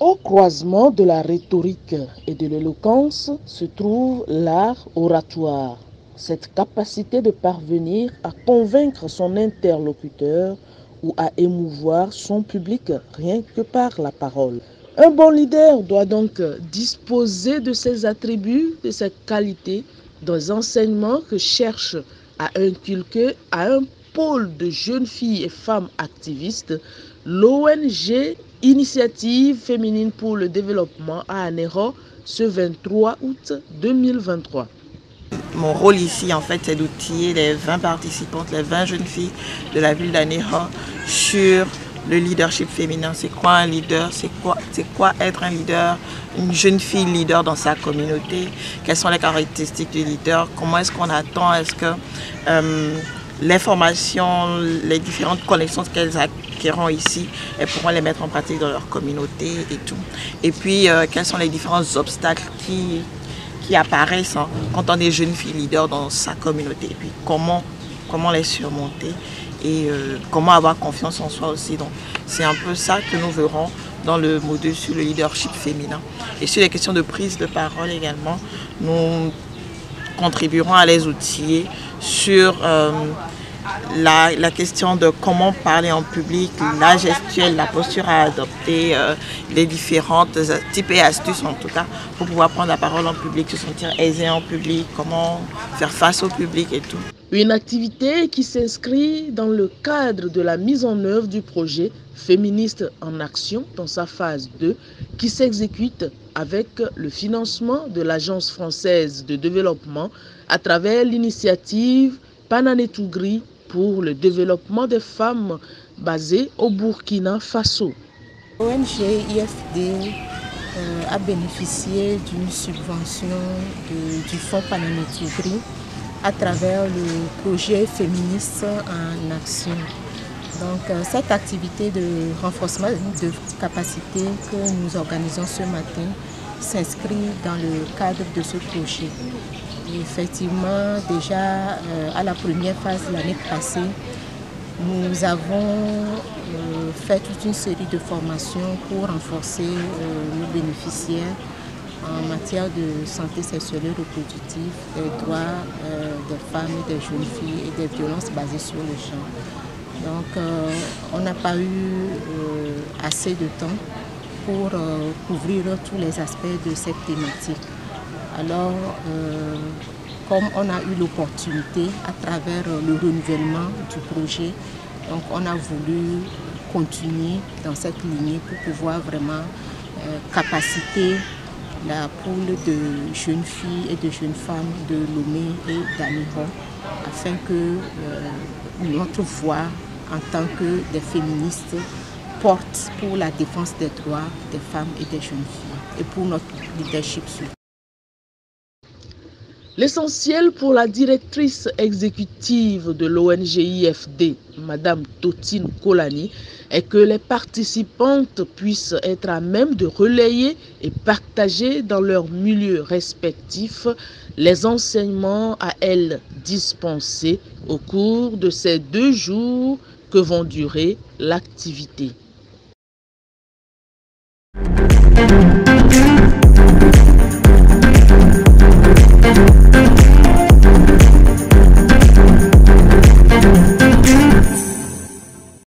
Au croisement de la rhétorique et de l'éloquence se trouve l'art oratoire, cette capacité de parvenir à convaincre son interlocuteur ou à émouvoir son public rien que par la parole. Un bon leader doit donc disposer de ses attributs, de ses qualités, des enseignements que cherche à inculquer à un pôle de jeunes filles et femmes activistes. L'ONG Initiative féminine pour le développement à Anéro ce 23 août 2023. Mon rôle ici, en fait, c'est d'outiller les 20 participantes, les 20 jeunes filles de la ville d'Anéro sur le leadership féminin. C'est quoi un leader? C'est quoi être un leader? Une jeune fille leader dans sa communauté? Quelles sont les caractéristiques du leader? Comment est-ce qu'on attend? Est-ce que l'information, les différentes connaissances qu'elles acquéreront ici, elles pourront les mettre en pratique dans leur communauté et tout. Et puis, quels sont les différents obstacles qui apparaissent quand on est jeune fille leader dans sa communauté, et puis comment les surmonter et comment avoir confiance en soi aussi. Donc c'est un peu ça que nous verrons dans le module sur le leadership féminin. Et sur les questions de prise de parole également, nous contribuerons à les outiller sur la question de comment parler en public, la gestuelle, la posture à adopter, les différentes types et astuces en tout cas pour pouvoir prendre la parole en public, se sentir aisé en public, comment faire face au public et tout. Une activité qui s'inscrit dans le cadre de la mise en œuvre du projet Féministe en Action dans sa phase 2 qui s'exécute avec le financement de l'Agence française de développement à travers l'initiative Pananetougri pour le développement des femmes basée au Burkina Faso. L'ONG IFD a bénéficié d'une subvention du Fonds Pananetougri à travers le projet Féministe en Action. Donc cette activité de renforcement de capacité que nous organisons ce matin s'inscrit dans le cadre de ce projet. Effectivement, déjà à la première phase l'année passée, nous avons fait toute une série de formations pour renforcer nos bénéficiaires en matière de santé sexuelle et reproductive, des droits des femmes et des jeunes filles et des violences basées sur le genre. Donc on n'a pas eu assez de temps pour couvrir tous les aspects de cette thématique. Alors, comme on a eu l'opportunité à travers le renouvellement du projet, donc on a voulu continuer dans cette lignée pour pouvoir vraiment capaciter la poule de jeunes filles et de jeunes femmes de Lomé et d'Anéro afin que notre voix en tant que des féministes porte pour la défense des droits des femmes et des jeunes filles et pour notre leadership. L'essentiel pour la directrice exécutive de l'ONG IFD, Madame Totine Kolani, est que les participantes puissent être à même de relayer et partager dans leurs milieux respectifs les enseignements à elles dispensés au cours de ces 2 jours que vont durer l'activité.